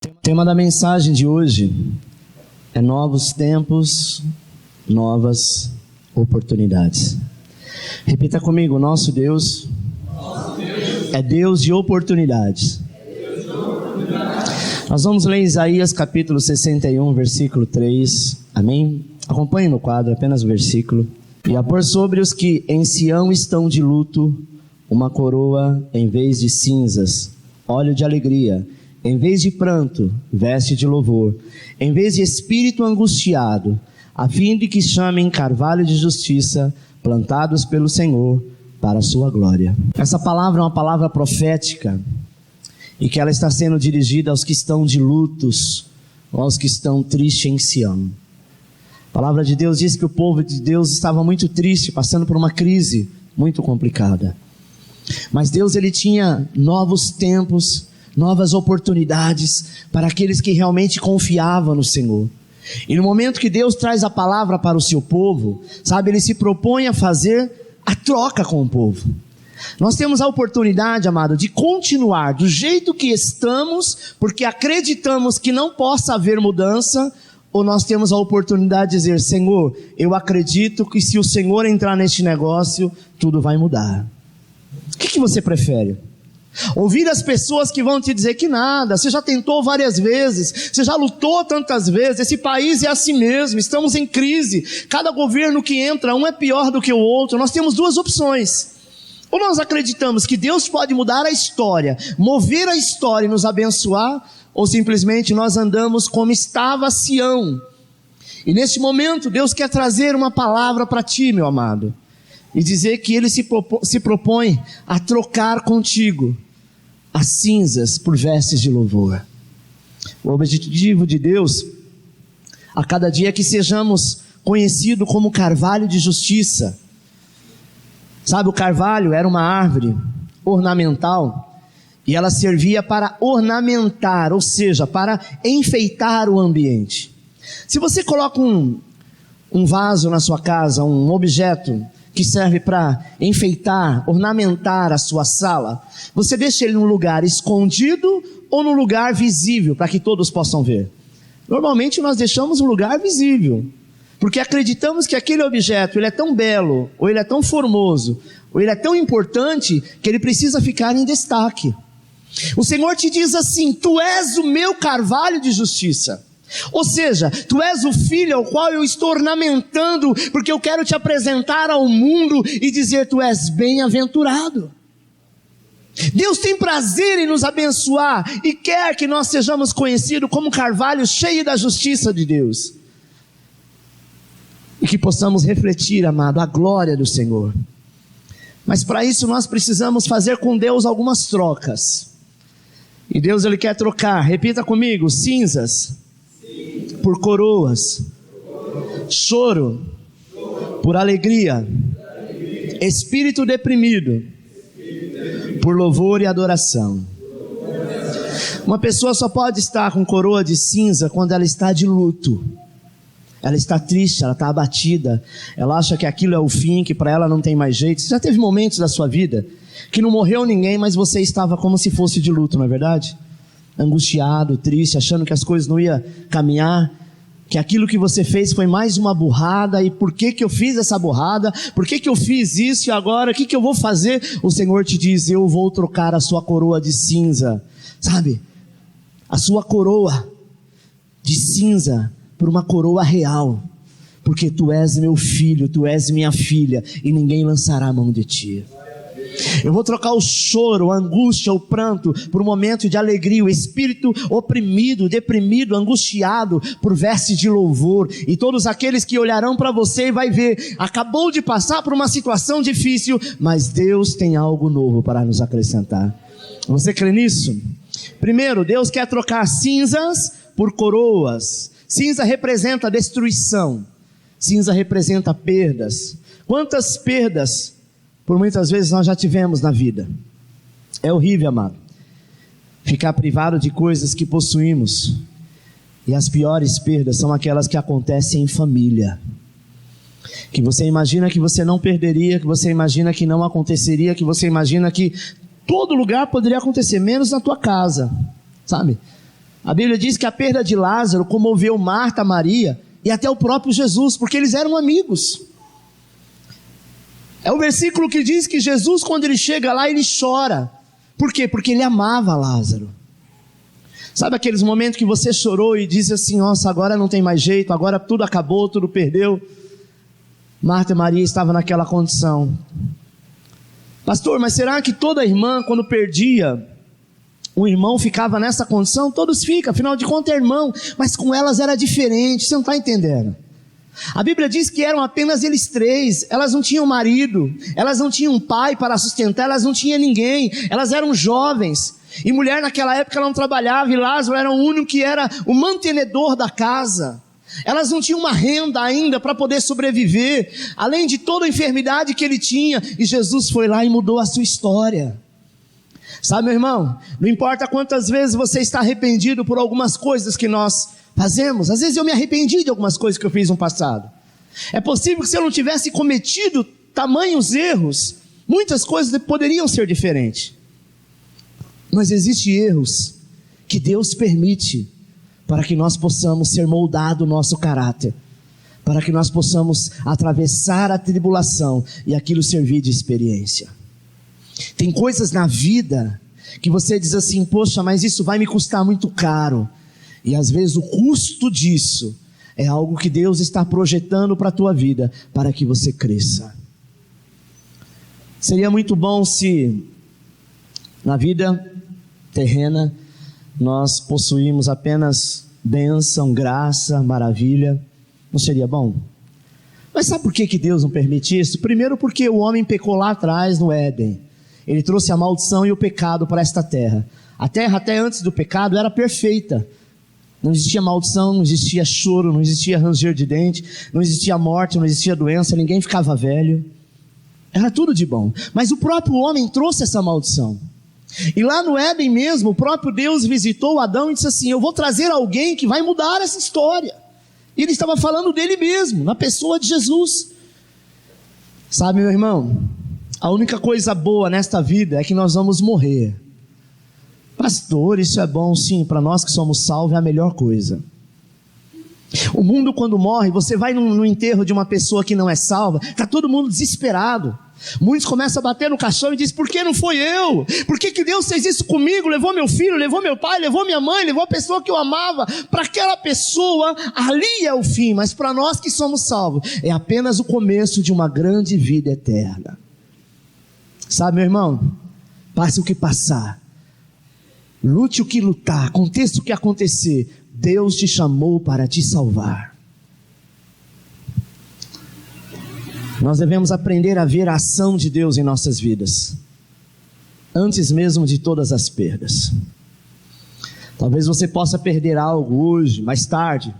O tema da mensagem de hoje é novos tempos, novas oportunidades. Repita comigo: nosso Deus é Deus de oportunidades. Nós vamos ler Isaías capítulo 61, versículo 3. Amém? Acompanhe no quadro, apenas o versículo. E a pôr sobre os que em Sião estão de luto uma coroa em vez de cinzas, óleo de alegria em vez de pranto, veste de louvor, em vez de espírito angustiado, a fim de que chamem carvalho de justiça, plantados pelo Senhor para a sua glória. Essa palavra é uma palavra profética, e que ela está sendo dirigida aos que estão de lutos, aos que estão tristes em Sião. A palavra de Deus diz que o povo de Deus estava muito triste, passando por uma crise muito complicada. Mas Deus, ele tinha novos tempos, novas oportunidades para aqueles que realmente confiavam no Senhor. E no momento que Deus traz a palavra para o seu povo, sabe, ele se propõe a fazer a troca com o povo. Nós temos a oportunidade, amado, de continuar do jeito que estamos, porque acreditamos que não possa haver mudança, ou nós temos a oportunidade de dizer: Senhor, eu acredito que se o Senhor entrar neste negócio, tudo vai mudar. O que você prefere? Ouvir as pessoas que vão te dizer que nada, você já tentou várias vezes, você já lutou tantas vezes, esse país é assim mesmo, estamos em crise, cada governo que entra, um é pior do que o outro. Nós temos duas opções: ou nós acreditamos que Deus pode mudar a história, mover a história e nos abençoar, ou simplesmente nós andamos como estava Sião. E neste momento Deus quer trazer uma palavra para ti, meu amado, e dizer que Ele se propõe a trocar contigo as cinzas por vestes de louvor. O objetivo de Deus a cada dia é que sejamos conhecidos como carvalho de justiça. Sabe, o carvalho era uma árvore ornamental, e ela servia para ornamentar, ou seja, para enfeitar o ambiente. Se você coloca um vaso na sua casa, um objeto que serve para enfeitar, ornamentar a sua sala, você deixa ele num lugar escondido ou num lugar visível para que todos possam ver? Normalmente nós deixamos um lugar visível, porque acreditamos que aquele objeto, ele é tão belo, ou ele é tão formoso, ou ele é tão importante, que ele precisa ficar em destaque. O Senhor te diz assim: tu és o meu carvalho de justiça. Ou seja, tu és o filho ao qual eu estou ornamentando, porque eu quero te apresentar ao mundo e dizer: tu és bem-aventurado. Deus tem prazer em nos abençoar e quer que nós sejamos conhecidos como carvalho cheio da justiça de Deus, e que possamos refletir, amado, a glória do Senhor. Mas para isso nós precisamos fazer com Deus algumas trocas. E Deus, ele quer trocar, repita comigo: cinzas por coroas, choro por alegria, espírito deprimido por louvor e adoração. Uma pessoa só pode estar com coroa de cinza quando ela está de luto. Ela está triste, ela está abatida, ela acha que aquilo é o fim, que para ela não tem mais jeito. Você já teve momentos da sua vida que não morreu ninguém, mas você estava como se fosse de luto, não é verdade? Angustiado, triste, achando que as coisas não iam caminhar, que aquilo que você fez foi mais uma burrada, e por que eu fiz essa burrada, por que eu fiz isso, e agora o que eu vou fazer? O Senhor te diz: eu vou trocar a sua coroa de cinza, sabe, a sua coroa de cinza por uma coroa real, porque tu és meu filho, tu és minha filha, e ninguém lançará a mão de ti. Eu vou trocar o choro, a angústia, o pranto por um momento de alegria, o espírito oprimido, deprimido, angustiado por vestes de louvor. E todos aqueles que olharão para você e vai ver: acabou de passar por uma situação difícil, mas Deus tem algo novo para nos acrescentar. Você crê nisso? Primeiro, Deus quer trocar cinzas por coroas. Cinza representa destruição, cinza representa perdas. Quantas perdas por muitas vezes nós já tivemos na vida? É horrível, amado, ficar privado de coisas que possuímos. E as piores perdas são aquelas que acontecem em família, que você imagina que você não perderia, que você imagina que não aconteceria, que você imagina que todo lugar poderia acontecer, menos na tua casa, sabe? A Bíblia diz que a perda de Lázaro comoveu Marta, Maria e até o próprio Jesus, porque eles eram amigos. É o versículo que diz que Jesus, quando ele chega lá, ele chora. Por quê? Porque ele amava Lázaro. Sabe aqueles momentos que você chorou e disse assim: nossa, agora não tem mais jeito, agora tudo acabou, tudo perdeu. Marta e Maria estavam naquela condição. Pastor, mas será que toda irmã, quando perdia um irmão, ficava nessa condição? Todos ficam, afinal de contas é irmão, mas com elas era diferente, você não está entendendo. A Bíblia diz que eram apenas eles três, elas não tinham marido, elas não tinham pai para sustentar, elas não tinham ninguém, elas eram jovens, e mulher naquela época não trabalhava, e Lázaro era o único que era o mantenedor da casa. Elas não tinham uma renda ainda para poder sobreviver, além de toda a enfermidade que ele tinha, e Jesus foi lá e mudou a sua história. Sabe, meu irmão, não importa quantas vezes você está arrependido por algumas coisas que nós fazemos. Às vezes eu me arrependi de algumas coisas que eu fiz no passado. É possível que se eu não tivesse cometido tamanhos erros, muitas coisas poderiam ser diferentes. Mas existem erros que Deus permite para que nós possamos ser moldado o nosso caráter, para que nós possamos atravessar a tribulação e aquilo servir de experiência. Tem coisas na vida que você diz assim: poxa, mas isso vai me custar muito caro. E às vezes o custo disso é algo que Deus está projetando para a tua vida, para que você cresça. Seria muito bom se na vida terrena nós possuímos apenas bênção, graça, maravilha. Não seria bom? Mas sabe por que Deus não permite isso? Primeiro porque o homem pecou lá atrás no Éden. Ele trouxe a maldição e o pecado para esta terra. A terra até antes do pecado era perfeita. Não existia maldição, não existia choro, não existia ranger de dente, não existia morte, não existia doença, ninguém ficava velho. Era tudo de bom. Mas o próprio homem trouxe essa maldição. E lá no Éden mesmo, o próprio Deus visitou Adão e disse assim: eu vou trazer alguém que vai mudar essa história. E ele estava falando dele mesmo, na pessoa de Jesus. Sabe, meu irmão, a única coisa boa nesta vida é que nós vamos morrer. Pastor, isso é bom? Sim, para nós que somos salvos é a melhor coisa. O mundo, quando morre, você vai no enterro de uma pessoa que não é salva, está todo mundo desesperado. Muitos começam a bater no caixão e dizem: por que não foi eu? Por que Deus fez isso comigo? Levou meu filho, levou meu pai, levou minha mãe, levou a pessoa que eu amava. Para aquela pessoa, ali é o fim, mas para nós que somos salvos, é apenas o começo de uma grande vida eterna. Sabe, meu irmão, passe o que passar, lute o que lutar, aconteça o que acontecer, Deus te chamou para te salvar. Nós devemos aprender a ver a ação de Deus em nossas vidas, antes mesmo de todas as perdas. Talvez você possa perder algo hoje, mais tarde,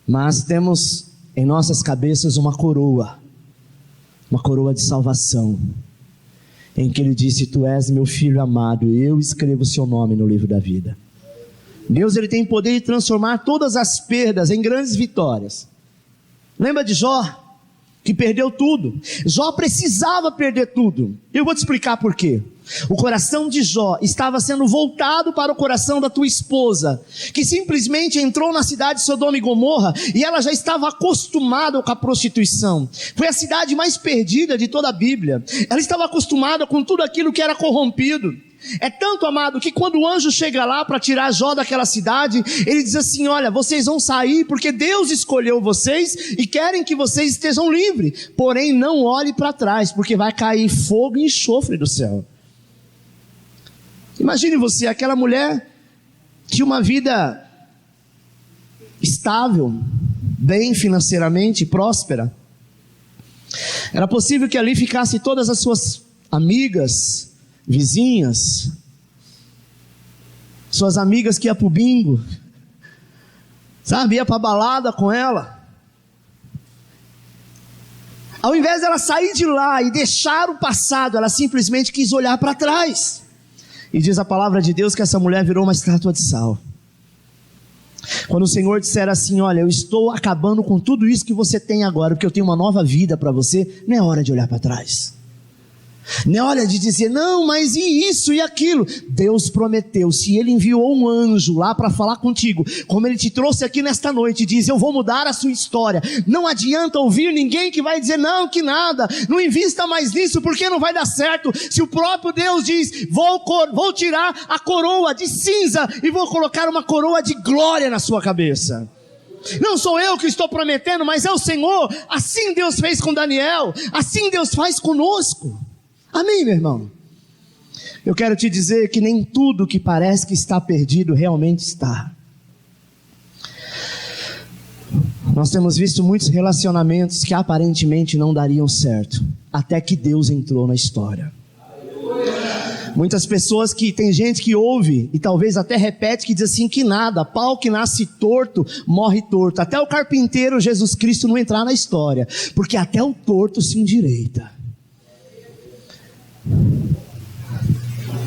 mas temos em nossas cabeças uma coroa de salvação, em que Ele disse: tu és meu filho amado, eu escrevo o seu nome no livro da vida. Deus, Ele tem poder de transformar todas as perdas em grandes vitórias. Lembra de Jó, que perdeu tudo? Jó precisava perder tudo. Eu vou te explicar por quê. O coração de Jó estava sendo voltado para o coração da tua esposa, que simplesmente entrou na cidade de Sodoma e Gomorra, e ela já estava acostumada com a prostituição. Foi a cidade mais perdida de toda a Bíblia. Ela estava acostumada com tudo aquilo que era corrompido. É tanto, amado, que quando o anjo chega lá para tirar Jó daquela cidade, ele diz assim: olha, vocês vão sair porque Deus escolheu vocês e querem que vocês estejam livres, porém não olhe para trás, porque vai cair fogo e enxofre do céu. Imagine você, aquela mulher tinha uma vida estável, bem financeiramente, próspera. Era possível que ali ficasse todas as suas amigas, vizinhas, suas amigas que iam para o bingo, sabe, ia para a balada com ela. Ao invés dela sair de lá e deixar o passado, ela simplesmente quis olhar para trás. E diz a palavra de Deus que essa mulher virou uma estátua de sal. Quando o Senhor disser assim: olha, eu estou acabando com tudo isso que você tem agora, porque eu tenho uma nova vida para você, não é hora de olhar para trás. Não, olha, de dizer, não, mas e isso e aquilo. Deus prometeu, se Ele enviou um anjo lá para falar contigo, como Ele te trouxe aqui nesta noite, diz, eu vou mudar a sua história. Não adianta ouvir ninguém que vai dizer, não, que nada, não invista mais nisso, porque não vai dar certo. Se o próprio Deus diz, vou tirar a coroa de cinza e vou colocar uma coroa de glória na sua cabeça. Não sou eu que estou prometendo, mas é o Senhor. Assim Deus fez com Daniel, assim Deus faz conosco. Amém, meu irmão? Eu quero te dizer que nem tudo que parece que está perdido realmente está. Nós temos visto muitos relacionamentos que aparentemente não dariam certo, até que Deus entrou na história. Muitas pessoas que, tem gente que ouve e talvez até repete, que diz assim, que nada, pau que nasce torto, morre torto. Até o carpinteiro Jesus Cristo não entrar na história, porque até o torto se endireita.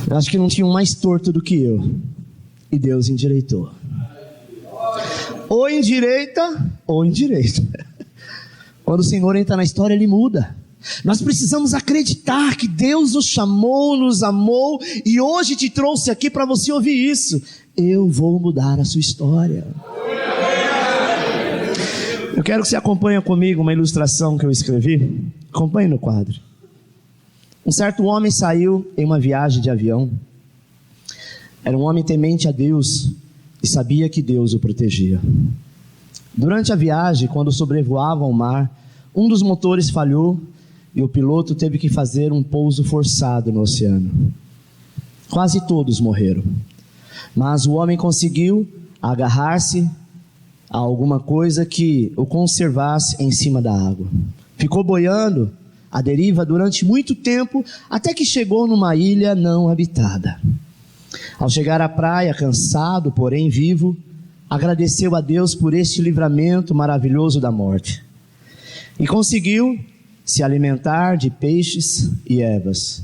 Eu acho que não tinha um mais torto do que eu, e Deus endireitou. Ou endireita, ou endireita. Quando o Senhor entra na história, Ele muda. Nós precisamos acreditar que Deus nos chamou, nos amou, e hoje te trouxe aqui para você ouvir isso. Eu vou mudar a sua história. Eu quero que você acompanhe comigo uma ilustração que eu escrevi. Acompanhe no quadro. Um certo homem saiu em uma viagem de avião. Era um homem temente a Deus e sabia que Deus o protegia. Durante a viagem, quando sobrevoavam o mar, um dos motores falhou e o piloto teve que fazer um pouso forçado no oceano. Quase todos morreram, mas o homem conseguiu agarrar-se a alguma coisa que o conservasse em cima da água. Ficou boiando à deriva durante muito tempo, até que chegou numa ilha não habitada. Ao chegar à praia, cansado, porém vivo, agradeceu a Deus por este livramento maravilhoso da morte. E conseguiu se alimentar de peixes e ervas.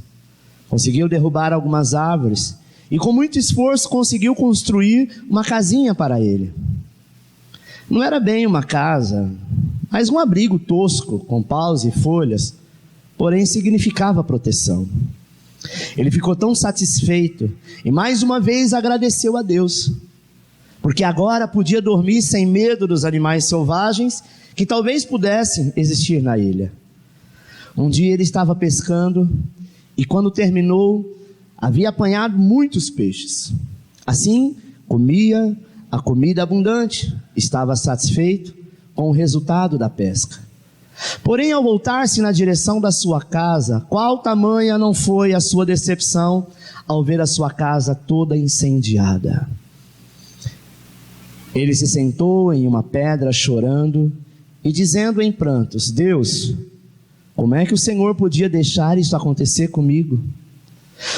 Conseguiu derrubar algumas árvores e com muito esforço conseguiu construir uma casinha para ele. Não era bem uma casa, mas um abrigo tosco, com paus e folhas, porém significava proteção. Ele ficou tão satisfeito e mais uma vez agradeceu a Deus, porque agora podia dormir sem medo dos animais selvagens que talvez pudessem existir na ilha. Um dia ele estava pescando e quando terminou, havia apanhado muitos peixes. Assim, comia a comida abundante, estava satisfeito com o resultado da pesca. Porém, ao voltar-se na direção da sua casa, qual tamanha não foi a sua decepção ao ver a sua casa toda incendiada? Ele se sentou em uma pedra chorando e dizendo em prantos: Deus, como é que o Senhor podia deixar isso acontecer comigo?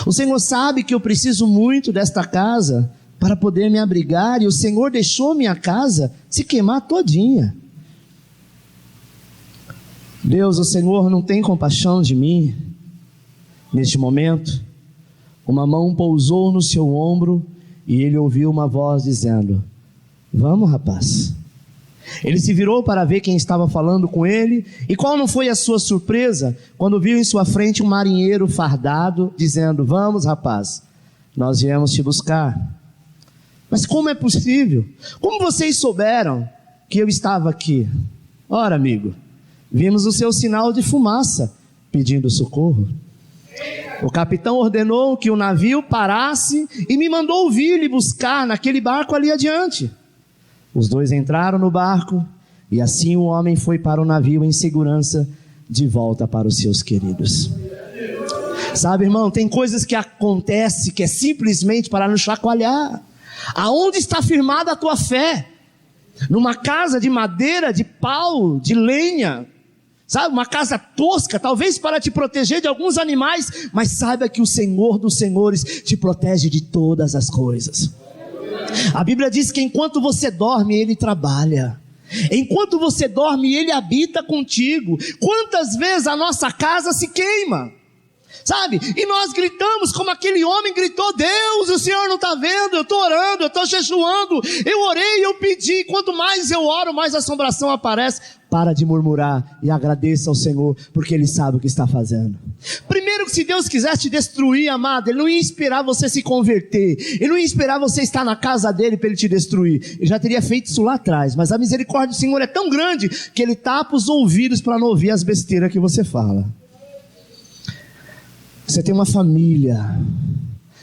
O Senhor sabe que eu preciso muito desta casa para poder me abrigar, e o Senhor deixou minha casa se queimar todinha. Deus, o Senhor não tem compaixão de mim? Neste momento, uma mão pousou no seu ombro e ele ouviu uma voz dizendo: vamos, rapaz. Ele se virou para ver quem estava falando com ele, e qual não foi a sua surpresa quando viu em sua frente um marinheiro fardado dizendo: vamos, rapaz, nós viemos te buscar. Mas como é possível? Como vocês souberam que eu estava aqui? Ora, amigo, vimos o seu sinal de fumaça pedindo socorro. O capitão ordenou que o navio parasse e me mandou vir lhe buscar naquele barco ali adiante. Os dois entraram no barco e assim o homem foi para o navio em segurança, de volta para os seus queridos. Sabe, irmão, tem coisas que acontecem que é simplesmente para nos chacoalhar. Aonde está firmada a tua fé? Numa casa de madeira, de pau, de lenha, sabe, uma casa tosca, talvez para te proteger de alguns animais, mas saiba que o Senhor dos Senhores te protege de todas as coisas. A Bíblia diz que enquanto você dorme, Ele trabalha. Enquanto você dorme, Ele habita contigo. Quantas vezes a nossa casa se queima? Sabe? E nós gritamos como aquele homem gritou: Deus, o Senhor não está vendo, eu estou orando, eu estou jejuando, eu orei, eu pedi. Quanto mais eu oro, mais assombração aparece. Para de murmurar e agradeça ao Senhor, porque Ele sabe o que está fazendo. Primeiro, que se Deus quisesse te destruir, amado, Ele não ia esperar você se converter, Ele não ia esperar você estar na casa dEle para Ele te destruir. Ele já teria feito isso lá atrás. Mas a misericórdia do Senhor é tão grande que Ele tapa os ouvidos para não ouvir as besteiras que você fala. Você tem uma família,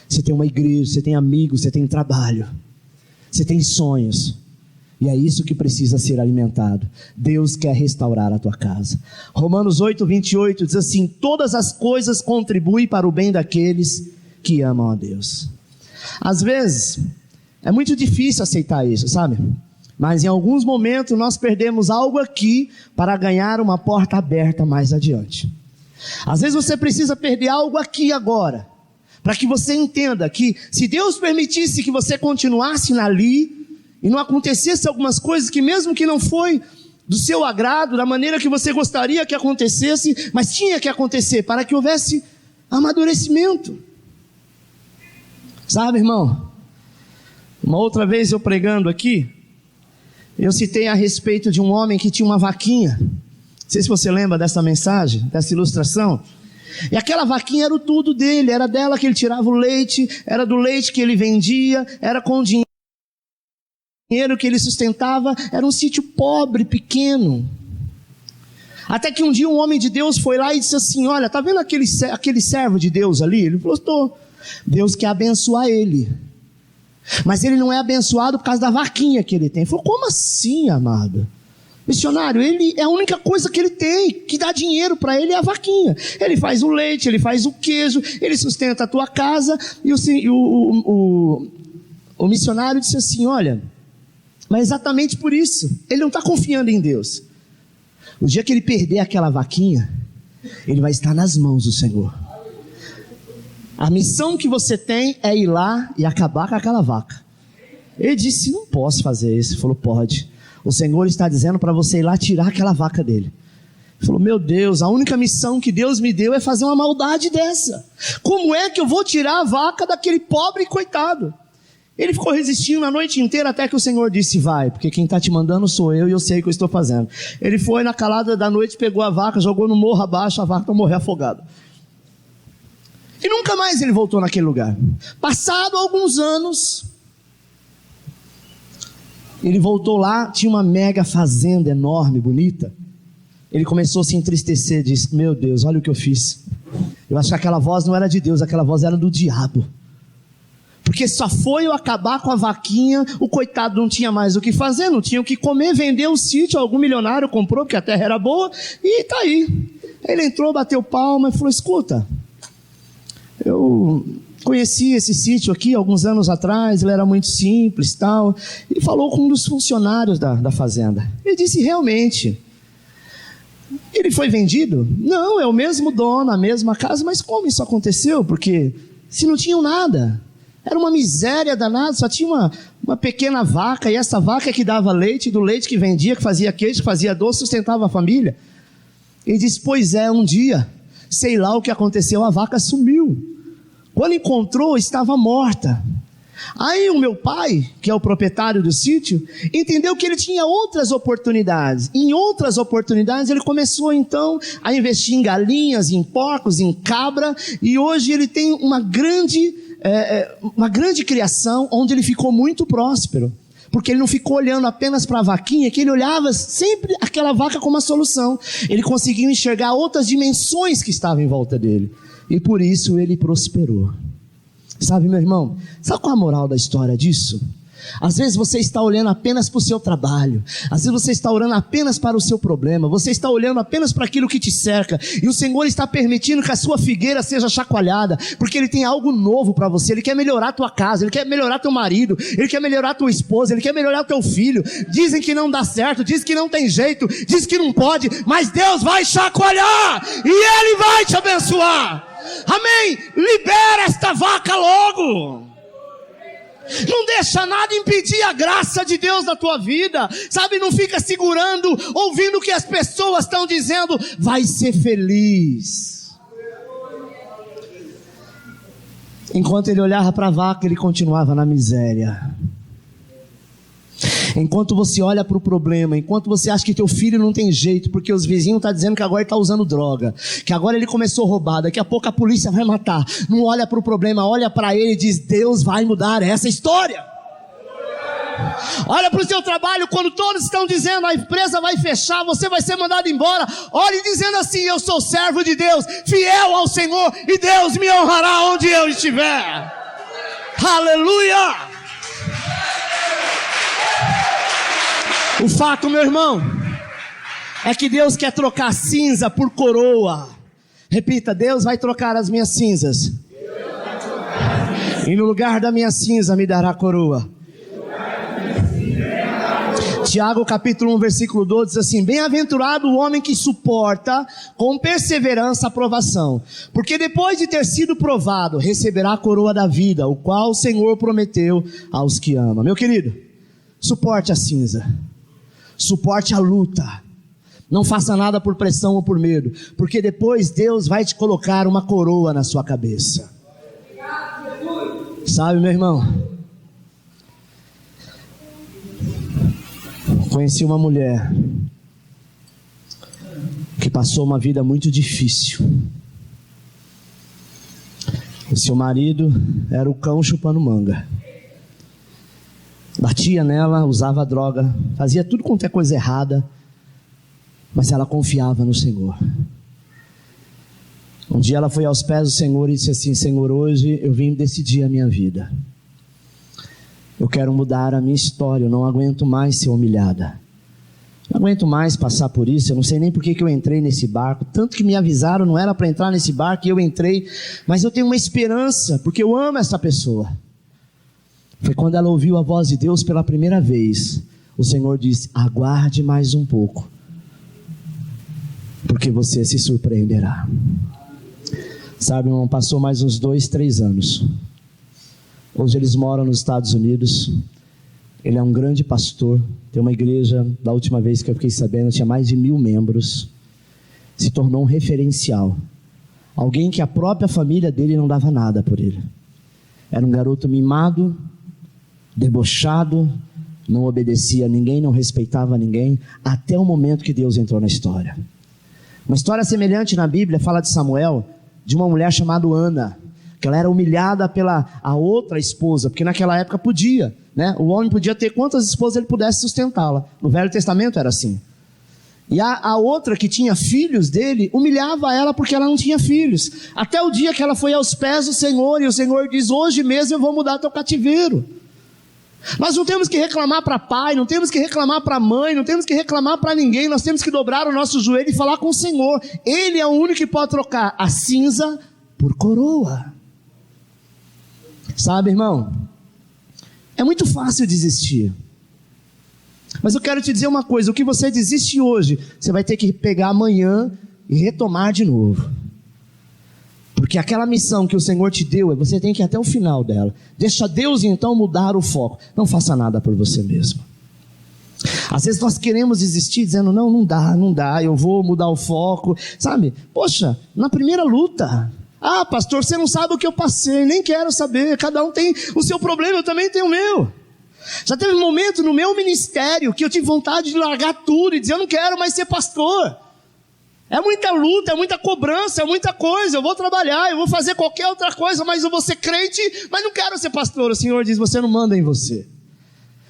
você tem uma igreja, você tem amigos, você tem trabalho, você tem sonhos. E é isso que precisa ser alimentado. Deus quer restaurar a tua casa. Romanos 8:28 diz assim: todas as coisas contribuem para o bem daqueles que amam a Deus. Às vezes, é muito difícil aceitar isso, sabe? Mas em alguns momentos nós perdemos algo aqui para ganhar uma porta aberta mais adiante. Às vezes você precisa perder algo aqui agora, para que você entenda que se Deus permitisse que você continuasse ali, e não acontecesse algumas coisas que mesmo que não foi do seu agrado, da maneira que você gostaria que acontecesse, mas tinha que acontecer para que houvesse amadurecimento. Sabe, irmão? Uma outra vez eu pregando aqui, eu citei a respeito de um homem que tinha uma vaquinha. Não sei se você lembra dessa mensagem, dessa ilustração. E aquela vaquinha era o tudo dele, era dela que ele tirava o leite, era do leite que ele vendia, era com o dinheiro que ele sustentava. Era um sítio pobre, pequeno. Até que um dia um homem de Deus foi lá e disse assim: olha, tá vendo aquele servo de Deus ali? Ele falou: estou. Deus quer abençoar ele, mas ele não é abençoado por causa da vaquinha que ele tem. Ele falou: como assim, amado? Missionário, ele é a única coisa que ele tem, que dá dinheiro para ele, é a vaquinha. Ele faz o leite, ele faz o queijo, ele sustenta a tua casa. E o missionário disse assim: olha, mas exatamente por isso, ele não está confiando em Deus. O dia que ele perder aquela vaquinha, ele vai estar nas mãos do Senhor. A missão que você tem é ir lá e acabar com aquela vaca. Ele disse: não posso fazer isso. Ele falou: pode. O Senhor está dizendo para você ir lá tirar aquela vaca dele. Ele falou: meu Deus, a única missão que Deus me deu é fazer uma maldade dessa. Como é que eu vou tirar a vaca daquele pobre coitado? Ele ficou resistindo a noite inteira até que o Senhor disse: vai, porque quem está te mandando sou eu e eu sei o que eu estou fazendo. Ele foi na calada da noite, pegou a vaca, jogou no morro abaixo, a vaca morreu afogada. E nunca mais ele voltou naquele lugar. Passado alguns anos, ele voltou lá, tinha uma mega fazenda enorme, bonita. Ele começou a se entristecer, disse: meu Deus, olha o que eu fiz. Eu acho que aquela voz não era de Deus, aquela voz era do diabo. Porque só foi eu acabar com a vaquinha, o coitado não tinha mais o que fazer, não tinha o que comer, vendeu o sítio, algum milionário comprou, porque a terra era boa, e está aí. Ele entrou, bateu palma e falou: escuta, eu conheci esse sítio aqui alguns anos atrás, ele era muito simples e tal. E falou com um dos funcionários da fazenda. Ele disse: realmente, ele foi vendido? Não, é o mesmo dono, a mesma casa. Mas como isso aconteceu? Porque se não tinham nada, era uma miséria danada, só tinha uma pequena vaca, e essa vaca que dava leite, do leite que vendia, que fazia queijo, que fazia doce, sustentava a família. Ele disse: pois é, um dia, sei lá o que aconteceu, a vaca sumiu. Quando encontrou, estava morta. Aí o meu pai, que é o proprietário do sítio, entendeu que ele tinha outras oportunidades. Em outras oportunidades ele começou então a investir em galinhas, em porcos, em cabra. E hoje ele tem uma grande criação, onde ele ficou muito próspero. Porque ele não ficou olhando apenas para a vaquinha, que ele olhava sempre aquela vaca como uma solução. Ele conseguiu enxergar outras dimensões que estavam em volta dele. E por isso ele prosperou. Sabe, meu irmão, sabe qual é a moral da história disso? Às vezes você está olhando apenas para o seu trabalho, às vezes você está olhando apenas para o seu problema, você está olhando apenas para aquilo que te cerca, e o Senhor está permitindo que a sua figueira seja chacoalhada, porque Ele tem algo novo para você. Ele quer melhorar a tua casa, Ele quer melhorar teu marido, Ele quer melhorar a tua esposa, Ele quer melhorar teu filho. Dizem que não dá certo, dizem que não tem jeito, dizem que não pode, mas Deus vai chacoalhar, e Ele vai te abençoar. Amém? Libera esta vaca logo. Não deixa nada impedir a graça de Deus na tua vida. Sabe, não fica segurando, ouvindo o que as pessoas estão dizendo. Vai ser feliz. Enquanto ele olhava para a vaca, ele continuava na miséria. Enquanto você olha para o problema, enquanto você acha que teu filho não tem jeito, porque os vizinhos estão dizendo que agora ele está usando droga, que agora ele começou a roubar, daqui a pouco a polícia vai matar. Não olha para o problema, olha para ele e diz: Deus vai mudar essa história. Olha para o seu trabalho, quando todos estão dizendo a empresa vai fechar, você vai ser mandado embora. Olhe dizendo assim: eu sou servo de Deus, fiel ao Senhor, e Deus me honrará onde eu estiver. Aleluia! O fato, meu irmão, é que Deus quer trocar cinza por coroa. Repita: Deus vai trocar as minhas cinzas, e no lugar da minha cinza me dará coroa. Tiago capítulo 1 versículo 12 diz assim: bem-aventurado o homem que suporta com perseverança a provação, porque depois de ter sido provado, receberá a coroa da vida, o qual o Senhor prometeu aos que amam. Meu querido, suporte a cinza, suporte a luta, não faça nada por pressão ou por medo, porque depois Deus vai te colocar uma coroa na sua cabeça. Sabe, meu irmão, conheci uma mulher que passou uma vida muito difícil. O seu marido era o cão chupando manga, batia nela, usava droga, fazia tudo quanto é coisa errada, mas ela confiava no Senhor. Um dia ela foi aos pés do Senhor e disse assim: Senhor, hoje eu vim decidir a minha vida. Eu quero mudar a minha história, eu não aguento mais ser humilhada. Não aguento mais passar por isso, eu não sei nem por que eu entrei nesse barco. Tanto que me avisaram, não era para entrar nesse barco e eu entrei. Mas eu tenho uma esperança, porque eu amo essa pessoa. Foi quando ela ouviu a voz de Deus pela primeira vez. O Senhor disse: aguarde mais um pouco, porque você se surpreenderá. Sabe, irmão, passou mais uns 2, 3 anos. Hoje eles moram nos Estados Unidos. Ele é um grande pastor. Tem uma igreja, da última vez que eu fiquei sabendo, tinha mais de 1.000 membros. Se tornou um referencial. Alguém que a própria família dele não dava nada por ele. Era um garoto mimado, debochado, não obedecia a ninguém, não respeitava ninguém, até o momento que Deus entrou na história. Uma história semelhante na Bíblia fala de Samuel, de uma mulher chamada Ana, que ela era humilhada pela a outra esposa, porque naquela época podia, né? O homem podia ter quantas esposas ele pudesse sustentá-la. No Velho Testamento era assim. E a outra que tinha filhos dele, humilhava ela porque ela não tinha filhos. Até o dia que ela foi aos pés do Senhor, e o Senhor diz: hoje mesmo eu vou mudar teu cativeiro. Nós não temos que reclamar para pai, não temos que reclamar para mãe, não temos que reclamar para ninguém. Nós temos que dobrar o nosso joelho e falar com o Senhor. Ele é o único que pode trocar a cinza por coroa. Sabe, irmão, é muito fácil desistir, mas eu quero te dizer uma coisa: o que você desiste hoje, você vai ter que pegar amanhã e retomar de novo. Porque aquela missão que o Senhor te deu, você tem que ir até o final dela. Deixa Deus então mudar o foco. Não faça nada por você mesmo. Às vezes nós queremos desistir dizendo: não dá, eu vou mudar o foco. Sabe, poxa, na primeira luta, ah, pastor, você não sabe o que eu passei, nem quero saber. Cada um tem o seu problema, eu também tenho o meu. Já teve um momento no meu ministério que eu tive vontade de largar tudo e dizer: eu não quero mais ser pastor. É muita luta, é muita cobrança, é muita coisa. Eu vou trabalhar, eu vou fazer qualquer outra coisa, mas eu vou ser crente, mas não quero ser pastor. O Senhor diz: você não manda em você.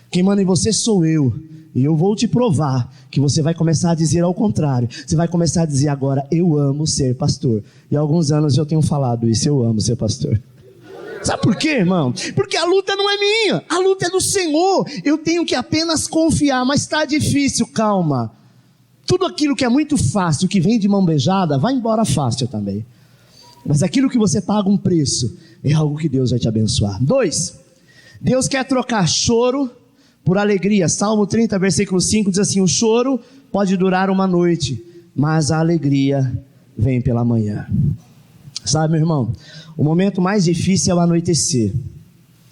Quem manda em você sou eu. E eu vou te provar que você vai começar a dizer ao contrário. Você vai começar a dizer agora: eu amo ser pastor. E há alguns anos eu tenho falado isso: eu amo ser pastor. Sabe por quê, irmão? Porque a luta não é minha, a luta é do Senhor. Eu tenho que apenas confiar. Mas está difícil, calma. Tudo aquilo que é muito fácil, que vem de mão beijada, vai embora fácil também. Mas aquilo que você paga um preço, é algo que Deus vai te abençoar. 2, Deus quer trocar choro por alegria. Salmo 30, versículo 5 diz assim: o choro pode durar uma noite, mas a alegria vem pela manhã. Sabe, meu irmão, o momento mais difícil é o anoitecer.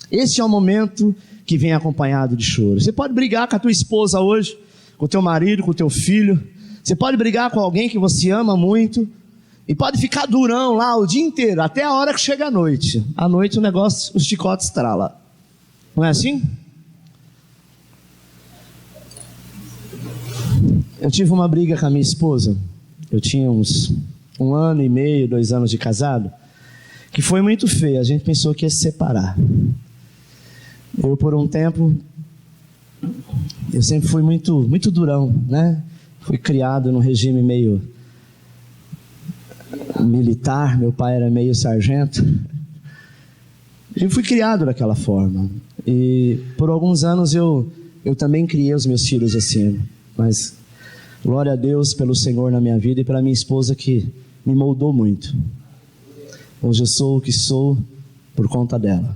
Este é o momento que vem acompanhado de choro. Você pode brigar com a tua esposa hoje, com o teu marido, com o teu filho. Você pode brigar com alguém que você ama muito, E pode ficar durão lá o dia inteiro, até a hora que chega a noite. À noite o negócio, os chicotes estrala. Não é assim? Eu tive uma briga com a minha esposa. Eu tinha uns 1 ano e meio, 2 anos de casado, que foi muito feia. A gente pensou que ia se separar. Eu, por um tempo, eu sempre fui muito durão, né? Fui criado num regime meio militar, meu pai era meio sargento. Eu fui criado daquela forma. E por alguns anos eu também criei os meus filhos assim. Mas glória a Deus pelo Senhor na minha vida e pela minha esposa que me moldou muito. Hoje eu sou o que sou por conta dela.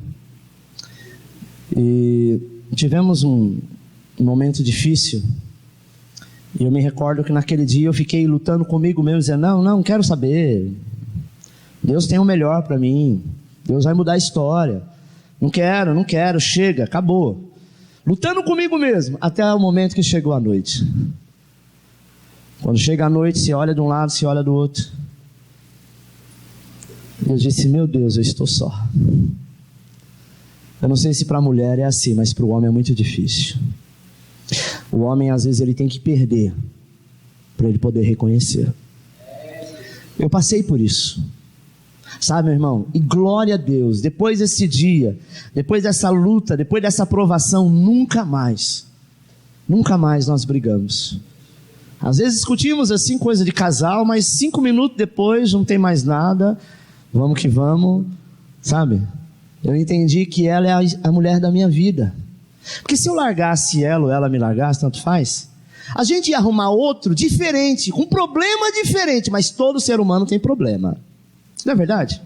E tivemos um momento difícil. E eu me recordo que naquele dia eu fiquei lutando comigo mesmo, dizendo, não quero saber. Deus tem o melhor para mim. Deus vai mudar a história. Não quero, chega, acabou. Lutando comigo mesmo, até o momento que chegou a noite. Quando chega a noite, se olha de um lado, se olha do outro. Eu disse, meu Deus, eu estou só. Eu não sei se para a mulher é assim, mas para o homem é muito difícil. O homem, às vezes, ele tem que perder para ele poder reconhecer. Eu passei por isso. Sabe, meu irmão? E glória a Deus, depois desse dia, depois dessa luta, depois dessa provação, nunca mais nós brigamos. Às vezes discutimos assim, coisa de casal, mas 5 minutos depois não tem mais nada, vamos que vamos, sabe? Eu entendi que ela é a mulher da minha vida. Porque se eu largasse ela ou ela me largasse, tanto faz. A gente ia arrumar outro diferente, com problema diferente, mas todo ser humano tem problema. Não é verdade?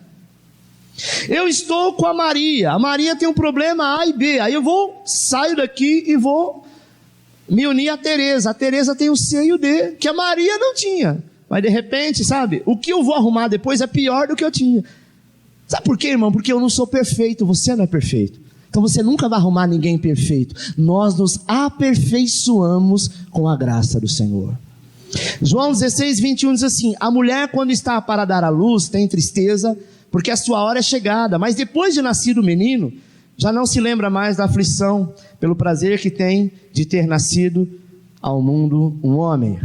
Eu estou com a Maria tem um problema A e B, aí eu saio daqui e vou me unir a Tereza tem o C e o D, que a Maria não tinha, mas de repente, sabe, o que eu vou arrumar depois é pior do que eu tinha. Sabe por quê, irmão? Porque eu não sou perfeito, você não é perfeito, então você nunca vai arrumar ninguém perfeito. Nós nos aperfeiçoamos com a graça do Senhor. João 16, 21 diz assim, a mulher quando está para dar à luz tem tristeza, porque a sua hora é chegada, mas depois de nascido o menino, já não se lembra mais da aflição, pelo prazer que tem de ter nascido ao mundo um homem.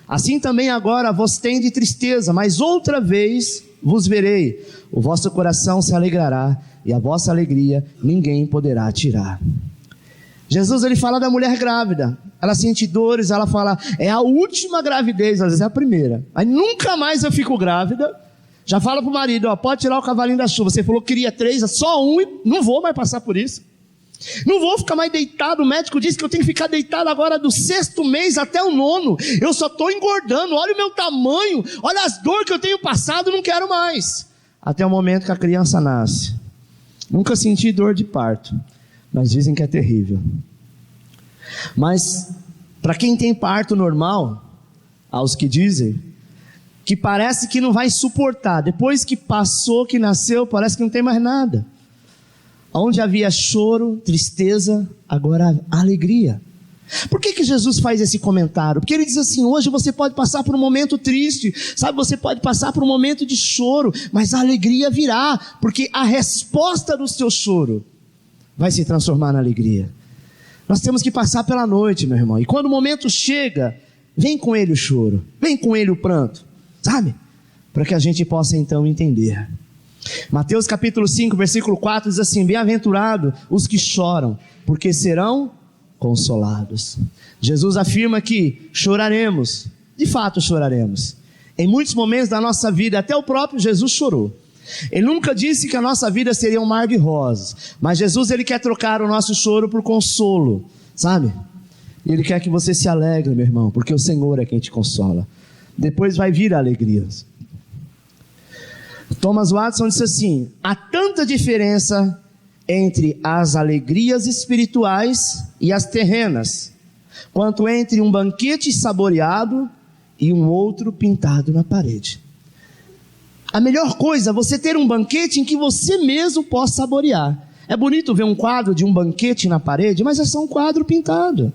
Assim também agora vos tem de tristeza, mas outra vez vos verei, o vosso coração se alegrará, e a vossa alegria ninguém poderá tirar. Jesus, ele fala da mulher grávida, ela sente dores, ela fala, é a última gravidez, às vezes é a primeira, mas nunca mais eu fico grávida. Já fala para o marido, ó, pode tirar o cavalinho da chuva, você falou que queria 3, só 1, e não vou mais passar por isso, não vou ficar mais deitado, o médico disse que eu tenho que ficar deitado agora do 6º mês até o 9º, eu só estou engordando, olha o meu tamanho, olha as dores que eu tenho passado, não quero mais, até o momento que a criança nasce. Nunca senti dor de parto, mas dizem que é terrível. Mas para quem tem parto normal, aos que dizem que parece que não vai suportar, depois que passou, que nasceu, parece que não tem mais nada. Onde havia choro, tristeza, agora alegria. Por que Jesus faz esse comentário? Porque ele diz assim, hoje você pode passar por um momento triste, sabe, você pode passar por um momento de choro, mas a alegria virá, porque a resposta do seu choro vai se transformar na alegria. Nós temos que passar pela noite, meu irmão, e quando o momento chega, vem com ele o choro, vem com ele o pranto, sabe, para que a gente possa então entender. Mateus capítulo 5, versículo 4 diz assim, bem-aventurado os que choram, porque serão consolados. Jesus afirma que choraremos, de fato choraremos, em muitos momentos da nossa vida, até o próprio Jesus chorou. Ele nunca disse que a nossa vida seria um mar de rosas, mas Jesus, ele quer trocar o nosso choro por consolo, sabe? Ele quer que você se alegre, meu irmão, porque o Senhor é quem te consola. Depois vai vir a alegria. Thomas Watson disse assim, há tanta diferença entre as alegrias espirituais e as terrenas, quanto entre um banquete saboreado e um outro pintado na parede. A melhor coisa é você ter um banquete em que você mesmo possa saborear. É bonito ver um quadro de um banquete na parede, mas é só um quadro pintado.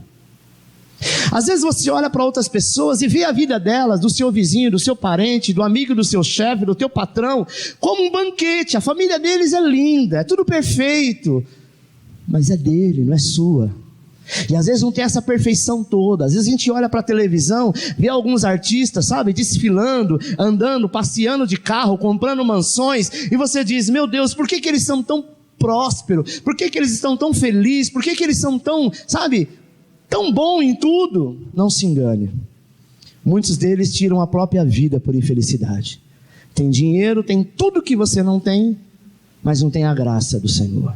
Às vezes você olha para outras pessoas e vê a vida delas, do seu vizinho, do seu parente, do amigo do seu chefe, do teu patrão, como um banquete. A família deles é linda, é tudo perfeito, mas é dele, não é sua. E às vezes não tem essa perfeição toda. Às vezes a gente olha para a televisão, vê alguns artistas, sabe, desfilando, andando, passeando de carro, comprando mansões, e você diz, meu Deus, por que eles são tão prósperos? Por que eles estão tão felizes? Por que eles são tão, sabe, tão bom em tudo? Não se engane. Muitos deles tiram a própria vida por infelicidade. Tem dinheiro, tem tudo que você não tem, mas não tem a graça do Senhor.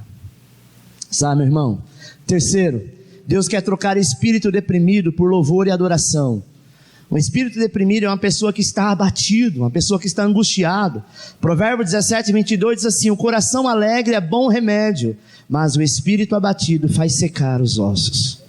Sabe, meu irmão? Terceiro, Deus quer trocar espírito deprimido por louvor e adoração. Um espírito deprimido é uma pessoa que está abatido, uma pessoa que está angustiado. Provérbio 17:22 diz assim: o coração alegre é bom remédio, mas o espírito abatido faz secar os ossos.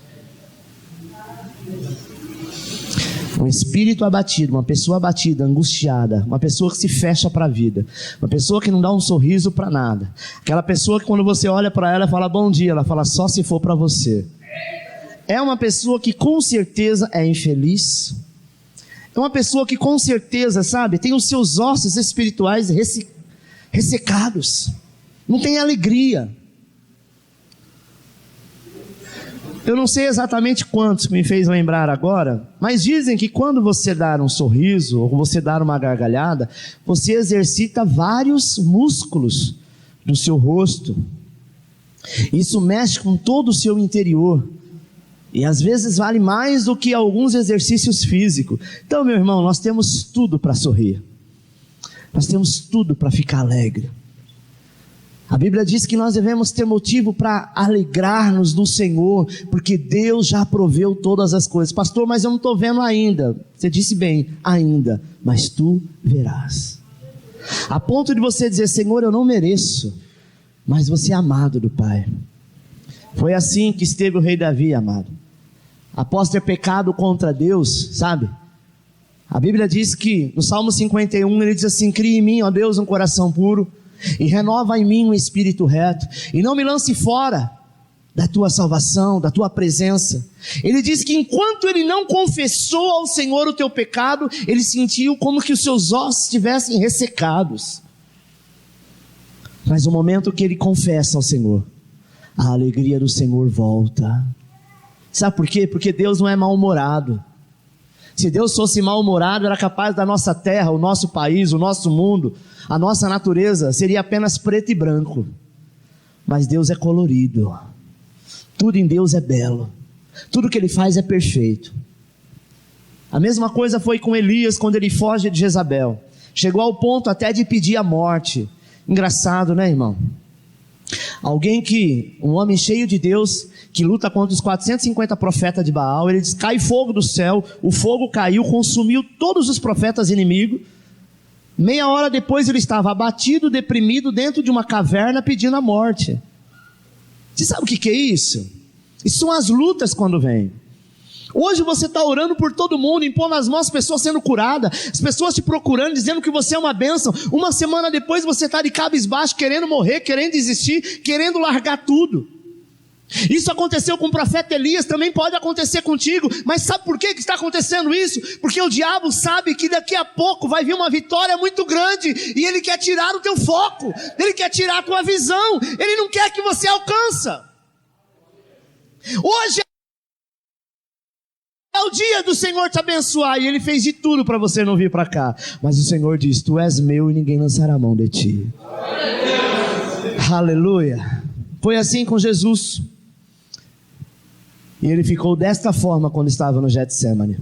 Um espírito abatido, uma pessoa abatida, angustiada, uma pessoa que se fecha para a vida, uma pessoa que não dá um sorriso para nada, aquela pessoa que quando você olha para ela fala bom dia, ela fala só se for para você. É uma pessoa que com certeza é infeliz, é uma pessoa que com certeza, sabe, tem os seus ossos espirituais ressecados, não tem alegria. Eu não sei exatamente quantos me fez lembrar agora, mas dizem que quando você dar um sorriso, ou você dar uma gargalhada, você exercita vários músculos do seu rosto. Isso mexe com todo o seu interior, e às vezes vale mais do que alguns exercícios físicos. Então, meu irmão, nós temos tudo para sorrir, nós temos tudo para ficar alegre. A Bíblia diz que nós devemos ter motivo para alegrar-nos no Senhor, porque Deus já proveu todas as coisas. Pastor, mas eu não estou vendo ainda. Você disse bem, ainda, mas tu verás. A ponto de você dizer, Senhor, eu não mereço, mas você é amado do Pai. Foi assim que esteve o rei Davi, amado. Após ter pecado contra Deus, sabe? A Bíblia diz que, no Salmo 51, ele diz assim, cria em mim, ó Deus, um coração puro, e renova em mim um espírito reto, e não me lance fora da tua salvação, da tua presença. Ele diz que enquanto ele não confessou ao Senhor o teu pecado, ele sentiu como que os seus ossos estivessem ressecados. Mas no momento que ele confessa ao Senhor, a alegria do Senhor volta. Sabe por quê? Porque Deus não é mal-humorado. Se Deus fosse mal-humorado, era capaz da nossa terra, o nosso país, o nosso mundo, a nossa natureza seria apenas preto e branco. Mas Deus é colorido. Tudo em Deus é belo. Tudo que Ele faz é perfeito. A mesma coisa foi com Elias quando ele foge de Jezabel. Chegou ao ponto até de pedir a morte. Engraçado, né, irmão? Um homem cheio de Deus, que luta contra os 450 profetas de Baal, ele diz, cai fogo do céu, o fogo caiu, consumiu todos os profetas inimigos. Meia hora depois ele estava abatido, deprimido, dentro de uma caverna pedindo a morte. Você sabe o que é isso? Isso são as lutas quando vêm. Hoje você está orando por todo mundo, impondo as mãos, as pessoas sendo curadas, as pessoas te procurando, dizendo que você é uma bênção. Uma semana depois você está de cabisbaixo, querendo morrer, querendo desistir, querendo largar tudo. Isso aconteceu com o profeta Elias, também pode acontecer contigo. Mas sabe por que está acontecendo isso? Porque o diabo sabe que daqui a pouco vai vir uma vitória muito grande, e ele quer tirar o teu foco, ele quer tirar a tua visão, ele não quer que você alcança. Hoje é o dia do Senhor te abençoar, e Ele fez de tudo para você não vir para cá. Mas o Senhor diz, tu és meu e ninguém lançará a mão de ti. Aleluia. Foi assim com Jesus. E Ele ficou desta forma quando estava no Getsemane.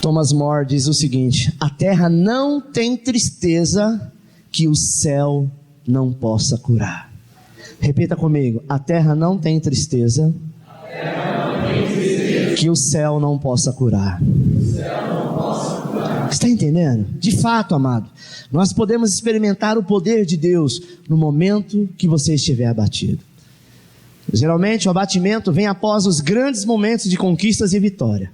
Thomas More diz o seguinte, a terra não tem tristeza que o céu não possa curar. Repita comigo, a terra não tem tristeza que o céu não possa curar. Está entendendo? De fato, amado, nós podemos experimentar o poder de Deus no momento que você estiver abatido. Geralmente o abatimento vem após os grandes momentos de conquistas e vitória.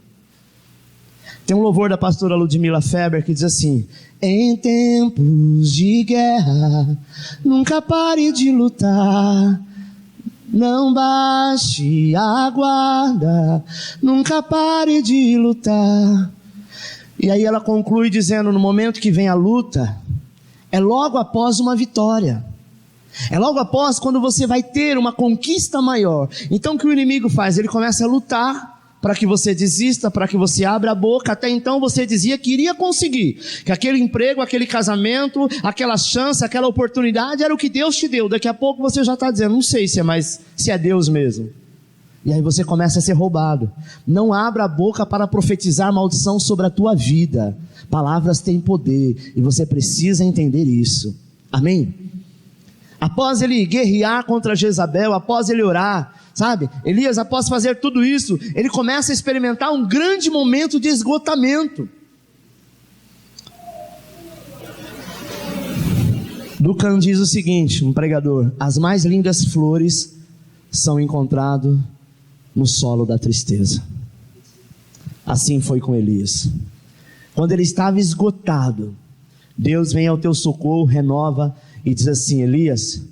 Tem um louvor da pastora Ludmila Feber que diz assim, em tempos de guerra, nunca pare de lutar. Não baixe a guarda, nunca pare de lutar. E aí ela conclui dizendo, no momento que vem a luta, é logo após uma vitória. É logo após quando você vai ter uma conquista maior. Então o que o inimigo faz? Ele começa a lutar para que você desista, para que você abra a boca. Até então você dizia que iria conseguir, que aquele emprego, aquele casamento, aquela chance, aquela oportunidade era o que Deus te deu. Daqui a pouco você já está dizendo, não sei se é Deus mesmo. E aí você começa a ser roubado. Não abra a boca para profetizar maldição sobre a tua vida. Palavras têm poder e você precisa entender isso. Amém? Após ele guerrear contra Jezabel, após ele orar, sabe? Elias, após fazer tudo isso, ele começa a experimentar um grande momento de esgotamento. Duncan diz o seguinte, um pregador: as mais lindas flores são encontradas no solo da tristeza. Assim foi com Elias. Quando ele estava esgotado, Deus vem ao teu socorro, renova e diz assim: Elias,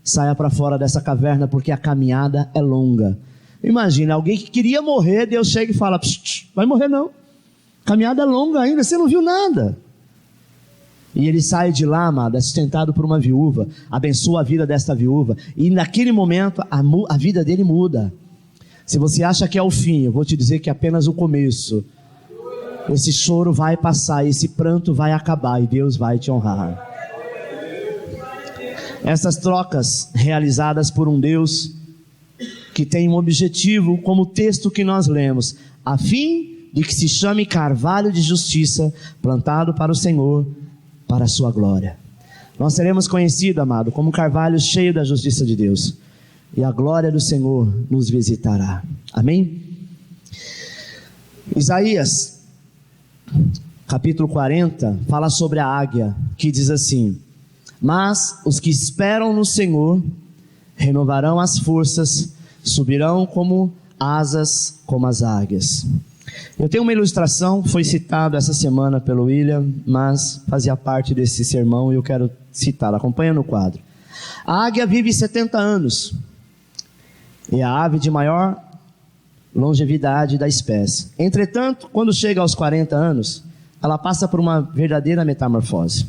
saia para fora dessa caverna porque a caminhada é longa. Imagina, alguém que queria morrer, Deus chega e fala: vai morrer não, caminhada é longa ainda, você não viu nada. E ele sai de lá, amado, é sustentado por uma viúva, abençoa a vida desta viúva, e naquele momento a vida dele muda. Se você acha que é o fim, eu vou te dizer que é apenas o começo. Esse choro vai passar, esse pranto vai acabar e Deus vai te honrar. Essas trocas realizadas por um Deus que tem um objetivo, como o texto que nós lemos, a fim de que se chame carvalho de justiça, plantado para o Senhor, para a sua glória. Nós seremos conhecidos, amado, como carvalho cheio da justiça de Deus, e a glória do Senhor nos visitará. Amém? Isaías, capítulo 40, fala sobre a águia, que diz assim: mas os que esperam no Senhor renovarão as forças, subirão como asas, como as águias. Eu tenho uma ilustração, foi citado essa semana pelo William, mas fazia parte desse sermão e eu quero citá-la. Acompanha no quadro. A águia vive 70 anos. É a ave de maior longevidade da espécie. Entretanto, quando chega aos 40 anos, ela passa por uma verdadeira metamorfose.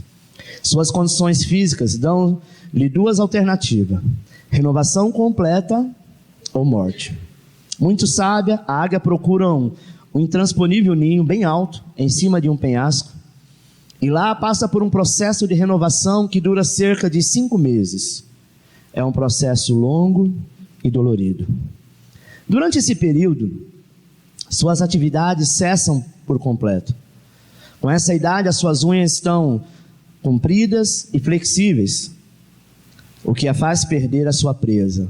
Suas condições físicas dão-lhe duas alternativas: renovação completa ou morte. Muito sábia, a águia procura um intransponível ninho bem alto, em cima de um penhasco, e lá passa por um processo de renovação que dura cerca de 5 meses. É um processo longo e dolorido. Durante esse período, suas atividades cessam por completo. Com essa idade, as suas unhas estão compridas e flexíveis, o que a faz perder a sua presa.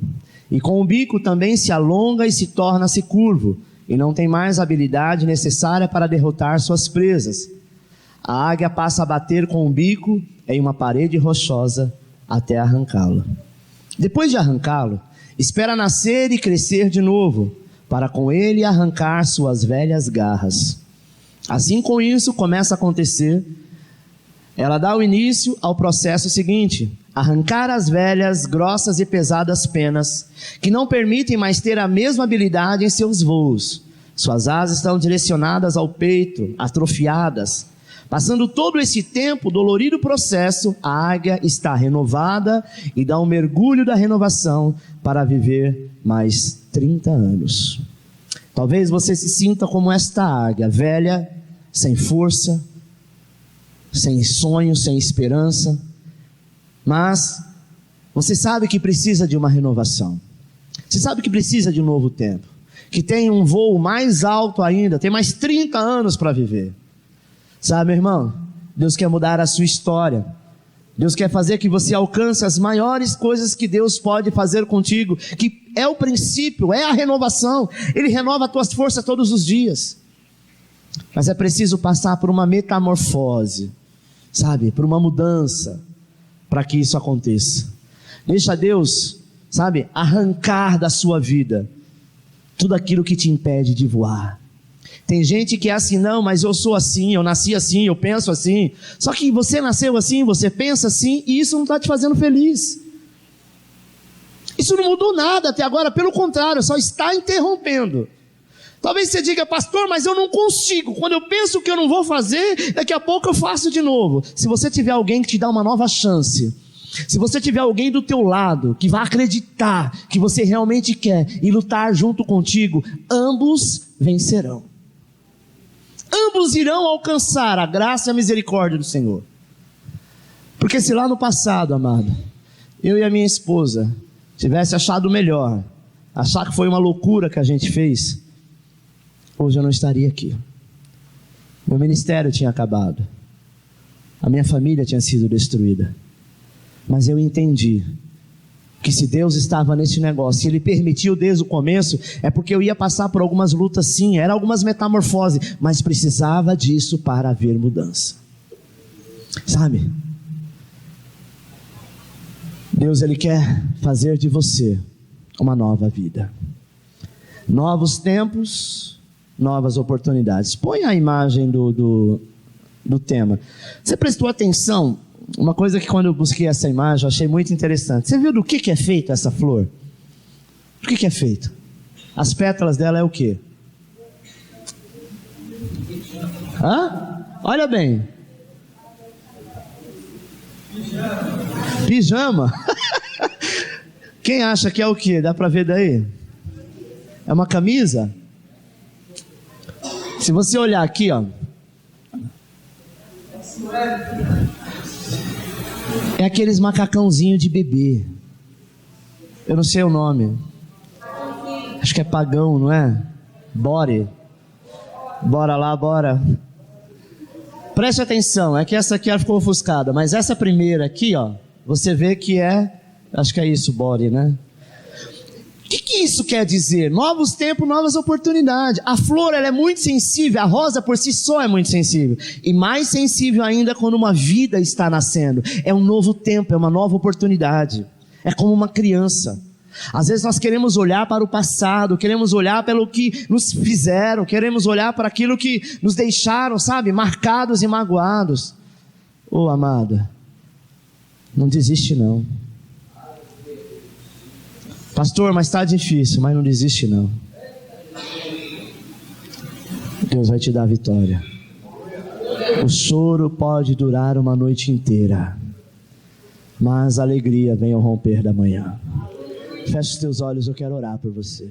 E com o bico também se alonga e se torna-se curvo, e não tem mais a habilidade necessária para derrotar suas presas. A águia passa a bater com o bico em uma parede rochosa até arrancá-lo. Depois de arrancá-lo, espera nascer e crescer de novo, para com ele arrancar suas velhas garras. Assim, com isso, começa a acontecer. Ela dá o início ao processo seguinte: arrancar as velhas, grossas e pesadas penas, que não permitem mais ter a mesma habilidade em seus voos. Suas asas estão direcionadas ao peito, atrofiadas. Passando todo esse tempo, dolorido processo, a águia está renovada e dá um mergulho da renovação para viver mais 30 anos. Talvez você se sinta como esta águia, velha, sem força, sem sonho, sem esperança, mas você sabe que precisa de uma renovação. Você sabe que precisa de um novo tempo, que tem um voo mais alto ainda, tem mais 30 anos para viver. Sabe, meu irmão, Deus quer mudar a sua história. Deus quer fazer que você alcance as maiores coisas que Deus pode fazer contigo, que é o princípio, é a renovação. Ele renova as tuas forças todos os dias. Mas é preciso passar por uma metamorfose, sabe, por uma mudança, para que isso aconteça. Deixa Deus, sabe, arrancar da sua vida tudo aquilo que te impede de voar. Tem gente que é assim: não, mas eu sou assim, eu nasci assim, eu penso assim. Só que você nasceu assim, você pensa assim, e isso não está te fazendo feliz. Isso não mudou nada até agora, pelo contrário, só está interrompendo. Talvez você diga, pastor, mas eu não consigo. Quando eu penso que eu não vou fazer, daqui a pouco eu faço de novo. Se você tiver alguém que te dá uma nova chance, se você tiver alguém do teu lado que vai acreditar que você realmente quer e lutar junto contigo, ambos vencerão. Ambos irão alcançar a graça e a misericórdia do Senhor. Porque se lá no passado, amado, eu e a minha esposa tivesse achado melhor, achar que foi uma loucura que a gente fez, hoje eu não estaria aqui. Meu ministério tinha acabado. A minha família tinha sido destruída. Mas eu entendi que se Deus estava nesse negócio, se Ele permitiu desde o começo, é porque eu ia passar por algumas lutas sim, eram algumas metamorfoses, mas precisava disso para haver mudança. Sabe? Deus, Ele quer fazer de você uma nova vida. Novos tempos, novas oportunidades. Põe a imagem do tema. Você prestou atenção? Uma coisa que quando eu busquei essa imagem eu achei muito interessante. Você viu do que é feito essa flor? Do que é feito? As pétalas dela é o quê? Hã? Olha bem. Pijama. Quem acha que é o quê? Dá para ver daí? É uma camisa? Se você olhar aqui, ó, é aqueles macacãozinhos de bebê. Eu não sei o nome. Acho que é pagão, não é? Bore. Bora lá, bora. Preste atenção, é que essa aqui ela ficou ofuscada, mas essa primeira aqui, ó, você vê que acho que é isso, bore, né? O que isso quer dizer? Novos tempos, novas oportunidades. A flor, ela é muito sensível, a rosa por si só é muito sensível. E mais sensível ainda quando uma vida está nascendo. É um novo tempo, é uma nova oportunidade. É como uma criança. Às vezes nós queremos olhar para o passado, queremos olhar pelo que nos fizeram, queremos olhar para aquilo que nos deixaram, sabe, marcados e magoados. Ô, amada, não desiste não. Pastor, mas está difícil, mas não desiste não. Deus vai te dar a vitória. O choro pode durar uma noite inteira, mas a alegria vem ao romper da manhã. Feche os teus olhos, eu quero orar por você.